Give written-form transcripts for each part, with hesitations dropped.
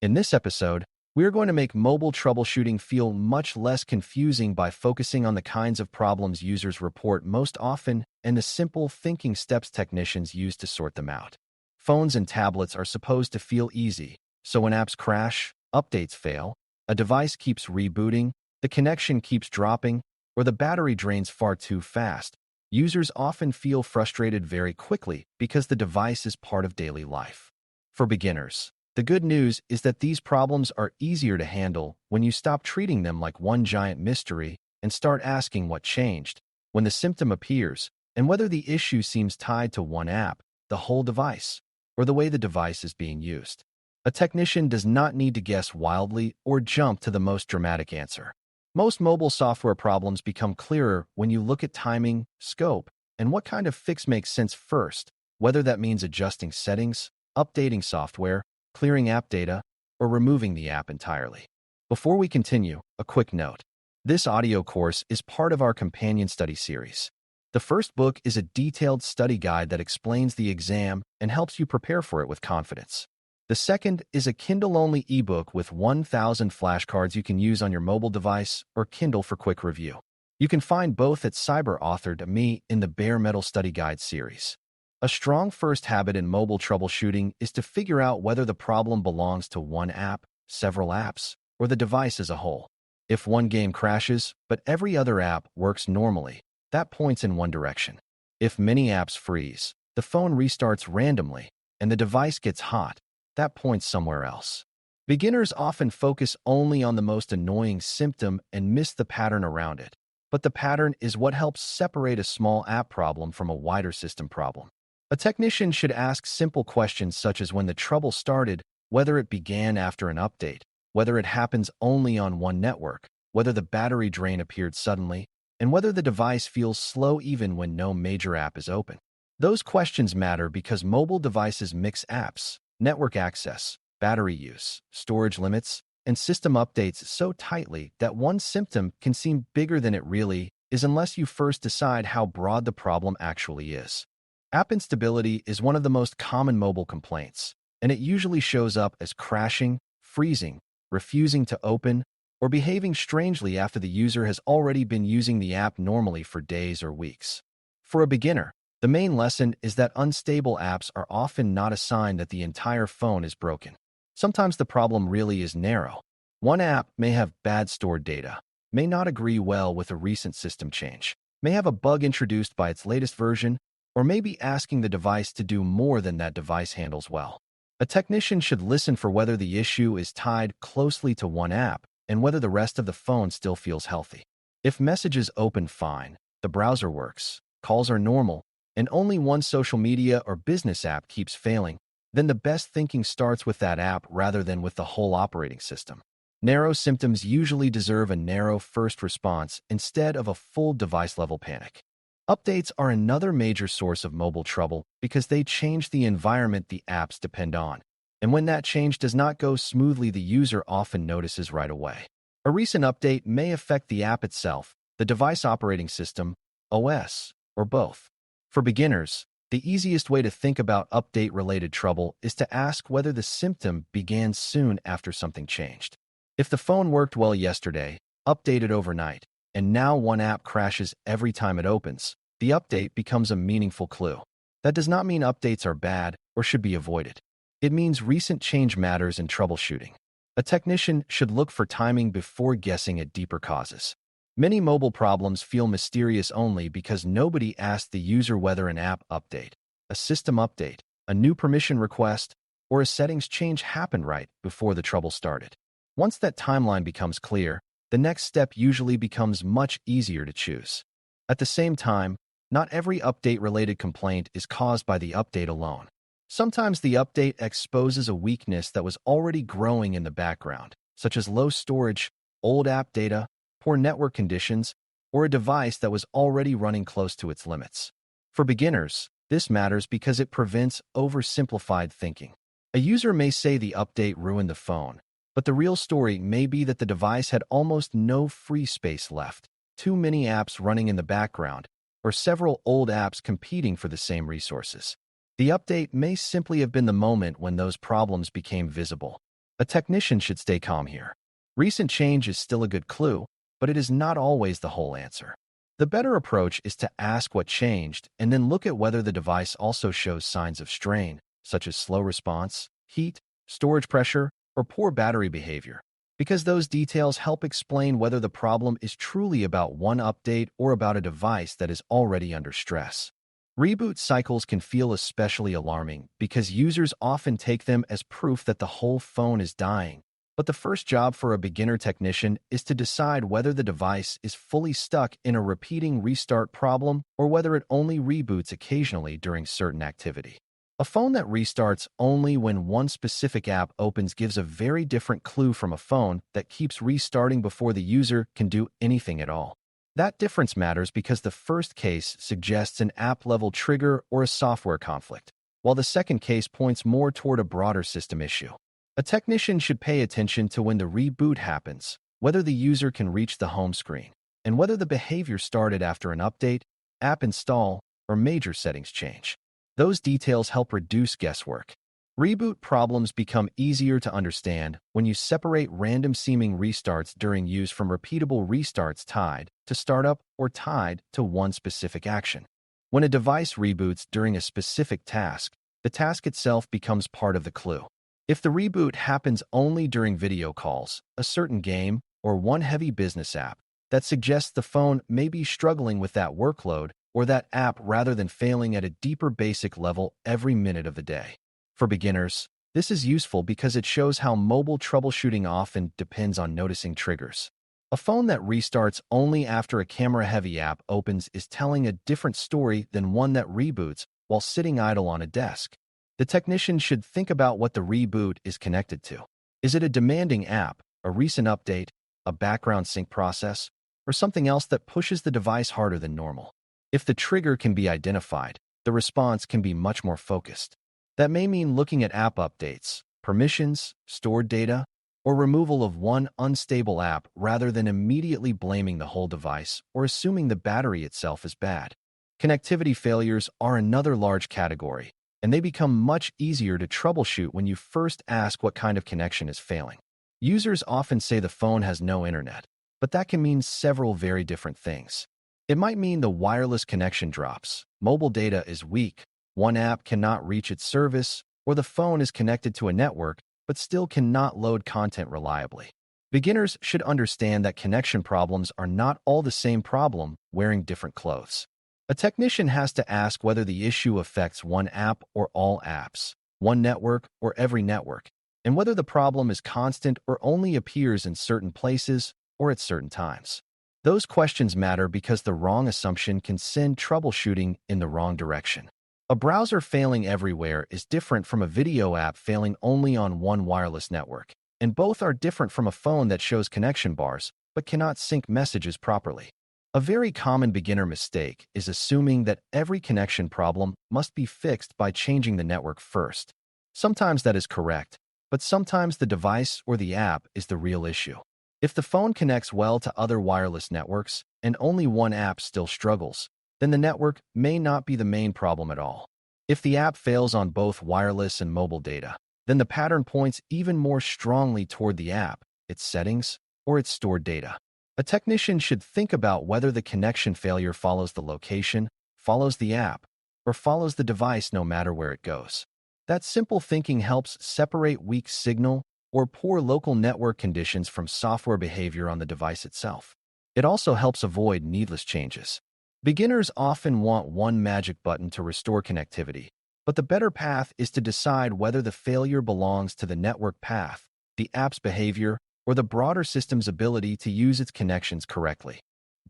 In this episode, we're going to make mobile troubleshooting feel much less confusing by focusing on the kinds of problems users report most often and the simple thinking steps technicians use to sort them out. Phones and tablets are supposed to feel easy, so when apps crash, updates fail, a device keeps rebooting, the connection keeps dropping, or the battery drains far too fast, users often feel frustrated very quickly because the device is part of daily life. For beginners, the good news is that these problems are easier to handle when you stop treating them like one giant mystery and start asking what changed, when the symptom appears, and whether the issue seems tied to one app, the whole device, or the way the device is being used. A technician does not need to guess wildly or jump to the most dramatic answer. Most mobile software problems become clearer when you look at timing, scope, and what kind of fix makes sense first, whether that means adjusting settings, updating software, clearing app data, or removing the app entirely. Before we continue, a quick note. This audio course is part of our companion study series. The first book is a detailed study guide that explains the exam and helps you prepare for it with confidence. The second is a Kindle-only ebook with 1,000 flashcards you can use on your mobile device or Kindle for quick review. You can find both at Cyber.Me in the Bare Metal Study Guide series. A strong first habit in mobile troubleshooting is to figure out whether the problem belongs to one app, several apps, or the device as a whole. If one game crashes, but every other app works normally, that points in one direction. If many apps freeze, the phone restarts randomly, and the device gets hot, that points somewhere else. Beginners often focus only on the most annoying symptom and miss the pattern around it. But the pattern is what helps separate a small app problem from a wider system problem. A technician should ask simple questions such as when the trouble started, whether it began after an update, whether it happens only on one network, whether the battery drain appeared suddenly, and whether the device feels slow even when no major app is open. Those questions matter because mobile devices mix apps, network access, battery use, storage limits, and system updates so tightly that one symptom can seem bigger than it really is unless you first decide how broad the problem actually is. App instability is one of the most common mobile complaints, and it usually shows up as crashing, freezing, refusing to open, or behaving strangely after the user has already been using the app normally for days or weeks. For a beginner, the main lesson is that unstable apps are often not a sign that the entire phone is broken. Sometimes the problem really is narrow. One app may have bad stored data, may not agree well with a recent system change, may have a bug introduced by its latest version, or may be asking the device to do more than that device handles well. A technician should listen for whether the issue is tied closely to one app and whether the rest of the phone still feels healthy. If messages open fine, the browser works, calls are normal, and only one social media or business app keeps failing, then the best thinking starts with that app rather than with the whole operating system. Narrow symptoms usually deserve a narrow first response instead of a full device-level panic. Updates are another major source of mobile trouble because they change the environment the apps depend on. And when that change does not go smoothly, the user often notices right away. A recent update may affect the app itself, the device operating system, OS, or both. For beginners, the easiest way to think about update-related trouble is to ask whether the symptom began soon after something changed. If the phone worked well yesterday, updated overnight, and now one app crashes every time it opens, the update becomes a meaningful clue. That does not mean updates are bad or should be avoided. It means recent change matters in troubleshooting. A technician should look for timing before guessing at deeper causes. Many mobile problems feel mysterious only because nobody asked the user whether an app update, a system update, a new permission request, or a settings change happened right before the trouble started. Once that timeline becomes clear, the next step usually becomes much easier to choose. At the same time, not every update-related complaint is caused by the update alone. Sometimes the update exposes a weakness that was already growing in the background, such as low storage, old app data, poor network conditions, or a device that was already running close to its limits. For beginners, this matters because it prevents oversimplified thinking. A user may say the update ruined the phone, but the real story may be that the device had almost no free space left, too many apps running in the background, or several old apps competing for the same resources. The update may simply have been the moment when those problems became visible. A technician should stay calm here. Recent change is still a good clue, but it is not always the whole answer. The better approach is to ask what changed and then look at whether the device also shows signs of strain, such as slow response, heat, storage pressure, or poor battery behavior, because those details help explain whether the problem is truly about one update or about a device that is already under stress. Reboot cycles can feel especially alarming because users often take them as proof that the whole phone is dying. But the first job for a beginner technician is to decide whether the device is fully stuck in a repeating restart problem or whether it only reboots occasionally during certain activity. A phone that restarts only when one specific app opens gives a very different clue from a phone that keeps restarting before the user can do anything at all. That difference matters because the first case suggests an app-level trigger or a software conflict, while the second case points more toward a broader system issue. A technician should pay attention to when the reboot happens, whether the user can reach the home screen, and whether the behavior started after an update, app install, or major settings change. Those details help reduce guesswork. Reboot problems become easier to understand when you separate random-seeming restarts during use from repeatable restarts tied to startup or tied to one specific action. When a device reboots during a specific task, the task itself becomes part of the clue. If the reboot happens only during video calls, a certain game, or one heavy business app, that suggests the phone may be struggling with that workload or that app rather than failing at a deeper basic level every minute of the day. For beginners, this is useful because it shows how mobile troubleshooting often depends on noticing triggers. A phone that restarts only after a camera-heavy app opens is telling a different story than one that reboots while sitting idle on a desk. The technician should think about what the reboot is connected to. Is it a demanding app, a recent update, a background sync process, or something else that pushes the device harder than normal? If the trigger can be identified, the response can be much more focused. That may mean looking at app updates, permissions, stored data, or removal of one unstable app rather than immediately blaming the whole device or assuming the battery itself is bad. Connectivity failures are another large category, and they become much easier to troubleshoot when you first ask what kind of connection is failing. Users often say the phone has no internet, but that can mean several very different things. It might mean the wireless connection drops, mobile data is weak, one app cannot reach its service, or the phone is connected to a network but still cannot load content reliably. Beginners should understand that connection problems are not all the same problem wearing different clothes. A technician has to ask whether the issue affects one app or all apps, one network or every network, and whether the problem is constant or only appears in certain places or at certain times. Those questions matter because the wrong assumption can send troubleshooting in the wrong direction. A browser failing everywhere is different from a video app failing only on one wireless network, and both are different from a phone that shows connection bars but cannot sync messages properly. A very common beginner mistake is assuming that every connection problem must be fixed by changing the network first. Sometimes that is correct, but sometimes the device or the app is the real issue. If the phone connects well to other wireless networks and only one app still struggles, then the network may not be the main problem at all. If the app fails on both wireless and mobile data, then the pattern points even more strongly toward the app, its settings, or its stored data. A technician should think about whether the connection failure follows the location, follows the app, or follows the device no matter where it goes. That simple thinking helps separate weak signal or poor local network conditions from software behavior on the device itself. It also helps avoid needless changes. Beginners often want one magic button to restore connectivity, but the better path is to decide whether the failure belongs to the network path, the app's behavior, or the broader system's ability to use its connections correctly.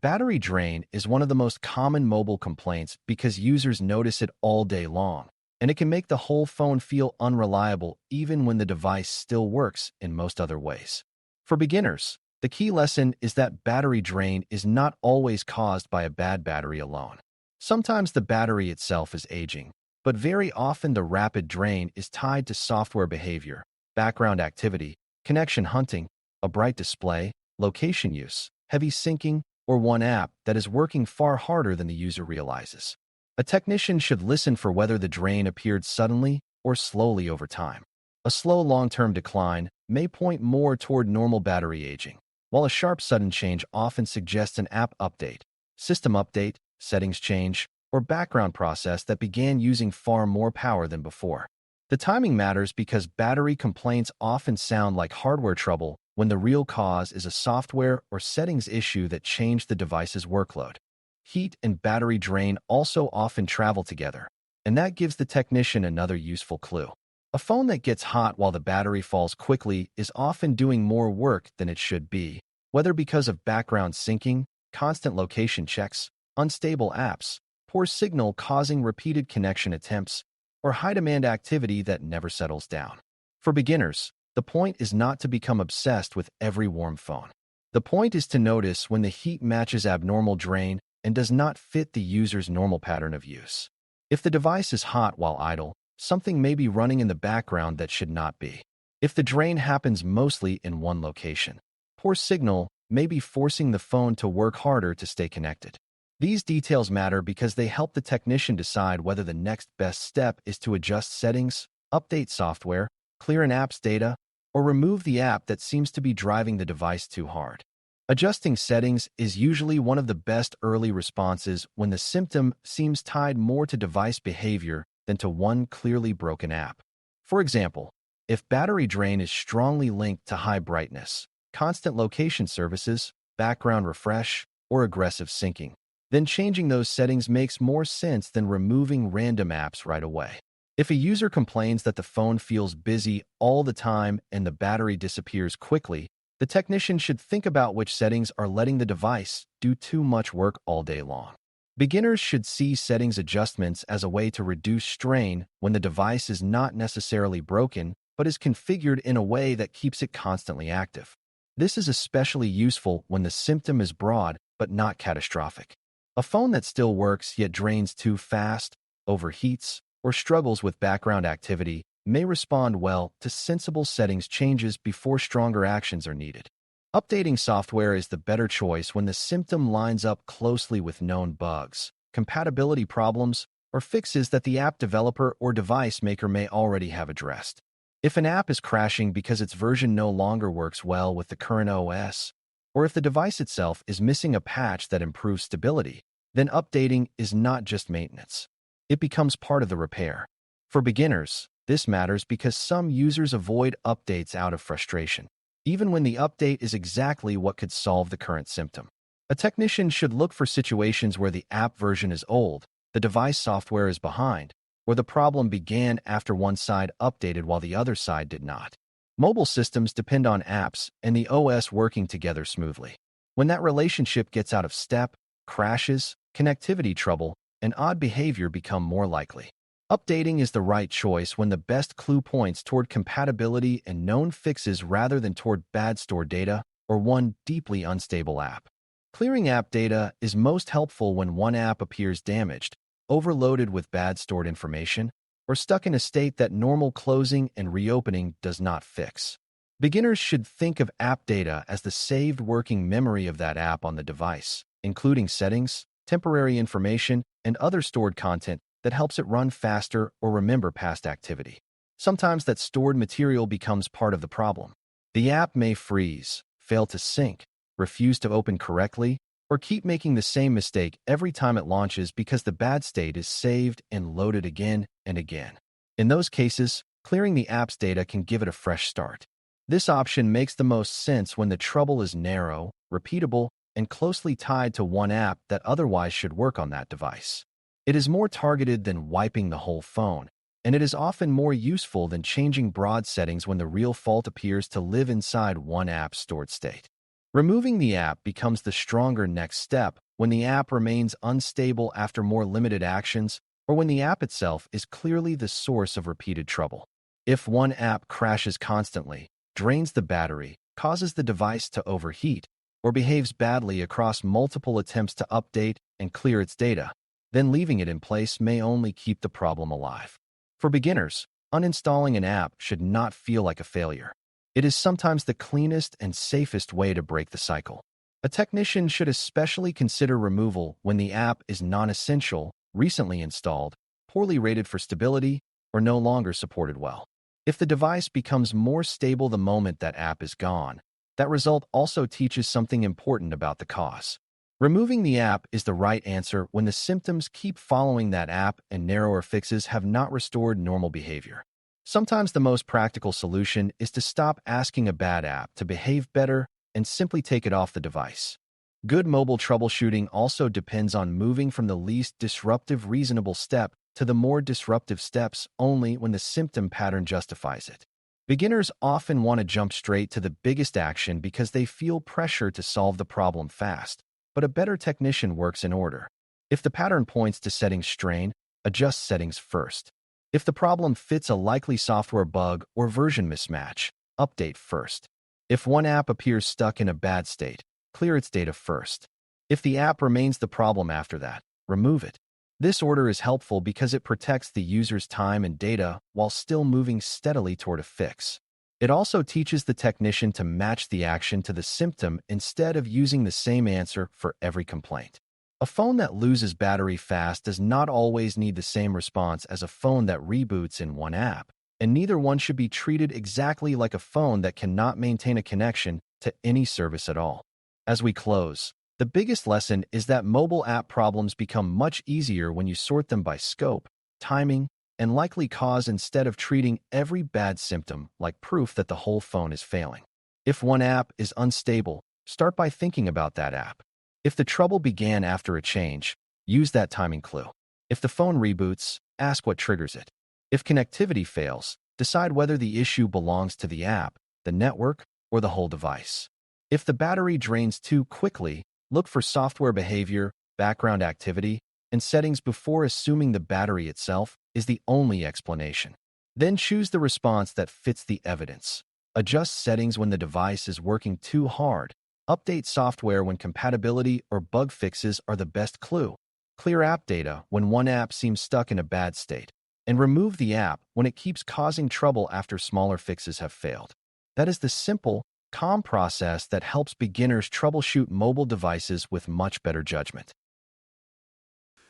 Battery drain is one of the most common mobile complaints because users notice it all day long, and it can make the whole phone feel unreliable even when the device still works in most other ways. For beginners, the key lesson is that battery drain is not always caused by a bad battery alone. Sometimes the battery itself is aging, but very often the rapid drain is tied to software behavior, background activity, connection hunting, a bright display, location use, heavy syncing, or one app that is working far harder than the user realizes. A technician should listen for whether the drain appeared suddenly or slowly over time. A slow long-term decline may point more toward normal battery aging, while a sharp sudden change often suggests an app update, system update, settings change, or background process that began using far more power than before. The timing matters because battery complaints often sound like hardware trouble when the real cause is a software or settings issue that changed the device's workload. Heat and battery drain also often travel together, and that gives the technician another useful clue. A phone that gets hot while the battery falls quickly is often doing more work than it should be, whether because of background syncing, constant location checks, unstable apps, poor signal causing repeated connection attempts, or high-demand activity that never settles down. For beginners, the point is not to become obsessed with every warm phone. The point is to notice when the heat matches abnormal drain and does not fit the user's normal pattern of use. If the device is hot while idle, something may be running in the background that should not be. If the drain happens mostly in one location, poor signal may be forcing the phone to work harder to stay connected. These details matter because they help the technician decide whether the next best step is to adjust settings, update software, clear an app's data, or remove the app that seems to be driving the device too hard. Adjusting settings is usually one of the best early responses when the symptom seems tied more to device behavior than to one clearly broken app. For example, if battery drain is strongly linked to high brightness, constant location services, background refresh, or aggressive syncing, then changing those settings makes more sense than removing random apps right away. If a user complains that the phone feels busy all the time and the battery disappears quickly, the technician should think about which settings are letting the device do too much work all day long. Beginners should see settings adjustments as a way to reduce strain when the device is not necessarily broken but is configured in a way that keeps it constantly active. This is especially useful when the symptom is broad but not catastrophic. A phone that still works yet drains too fast, overheats, or struggles with background activity may respond well to sensible settings changes before stronger actions are needed. Updating software is the better choice when the symptom lines up closely with known bugs, compatibility problems, or fixes that the app developer or device maker may already have addressed. If an app is crashing because its version no longer works well with the current OS, or if the device itself is missing a patch that improves stability, then updating is not just maintenance. It becomes part of the repair. For beginners, this matters because some users avoid updates out of frustration, even when the update is exactly what could solve the current symptom. A technician should look for situations where the app version is old, the device software is behind, or the problem began after one side updated while the other side did not. Mobile systems depend on apps and the OS working together smoothly. When that relationship gets out of step, crashes, connectivity trouble, and odd behavior become more likely. Updating is the right choice when the best clue points toward compatibility and known fixes rather than toward bad stored data or one deeply unstable app. Clearing app data is most helpful when one app appears damaged, overloaded with bad stored information, or stuck in a state that normal closing and reopening does not fix. Beginners should think of app data as the saved working memory of that app on the device, including settings, temporary information, and other stored content that helps it run faster or remember past activity. Sometimes that stored material becomes part of the problem. The app may freeze, fail to sync, refuse to open correctly, or keep making the same mistake every time it launches because the bad state is saved and loaded again and again. In those cases, clearing the app's data can give it a fresh start. This option makes the most sense when the trouble is narrow, repeatable, and closely tied to one app that otherwise should work on that device. It is more targeted than wiping the whole phone, and it is often more useful than changing broad settings when the real fault appears to live inside one app's stored state. Removing the app becomes the stronger next step when the app remains unstable after more limited actions or when the app itself is clearly the source of repeated trouble. If one app crashes constantly, drains the battery, causes the device to overheat, or behaves badly across multiple attempts to update and clear its data, then leaving it in place may only keep the problem alive. For beginners, uninstalling an app should not feel like a failure. It is sometimes the cleanest and safest way to break the cycle. A technician should especially consider removal when the app is non-essential, recently installed, poorly rated for stability, or no longer supported well. If the device becomes more stable the moment that app is gone, that result also teaches something important about the cause. Removing the app is the right answer when the symptoms keep following that app and narrower fixes have not restored normal behavior. Sometimes the most practical solution is to stop asking a bad app to behave better and simply take it off the device. Good mobile troubleshooting also depends on moving from the least disruptive reasonable step to the more disruptive steps only when the symptom pattern justifies it. Beginners often want to jump straight to the biggest action because they feel pressure to solve the problem fast, but a better technician works in order. If the pattern points to settings strain, adjust settings first. If the problem fits a likely software bug or version mismatch, update first. If one app appears stuck in a bad state, clear its data first. If the app remains the problem after that, remove it. This order is helpful because it protects the user's time and data while still moving steadily toward a fix. It also teaches the technician to match the action to the symptom instead of using the same answer for every complaint. A phone that loses battery fast does not always need the same response as a phone that reboots in one app, and neither one should be treated exactly like a phone that cannot maintain a connection to any service at all. As we close, the biggest lesson is that mobile app problems become much easier when you sort them by scope, timing, and likely cause instead of treating every bad symptom like proof that the whole phone is failing. If one app is unstable, start by thinking about that app. If the trouble began after a change, use that timing clue. If the phone reboots, ask what triggers it. If connectivity fails, decide whether the issue belongs to the app, the network, or the whole device. If the battery drains too quickly, look for software behavior, background activity, and settings before assuming the battery itself is the only explanation. Then choose the response that fits the evidence. Adjust settings when the device is working too hard. Update software when compatibility or bug fixes are the best clue. Clear app data when one app seems stuck in a bad state. And remove the app when it keeps causing trouble after smaller fixes have failed. That is the simple, calm process that helps beginners troubleshoot mobile devices with much better judgment.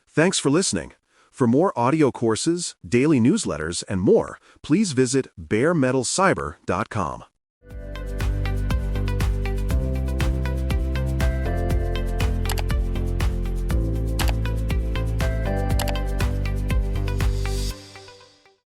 Thanks for listening. For more audio courses, daily newsletters, and more, please visit DailyCyber.News.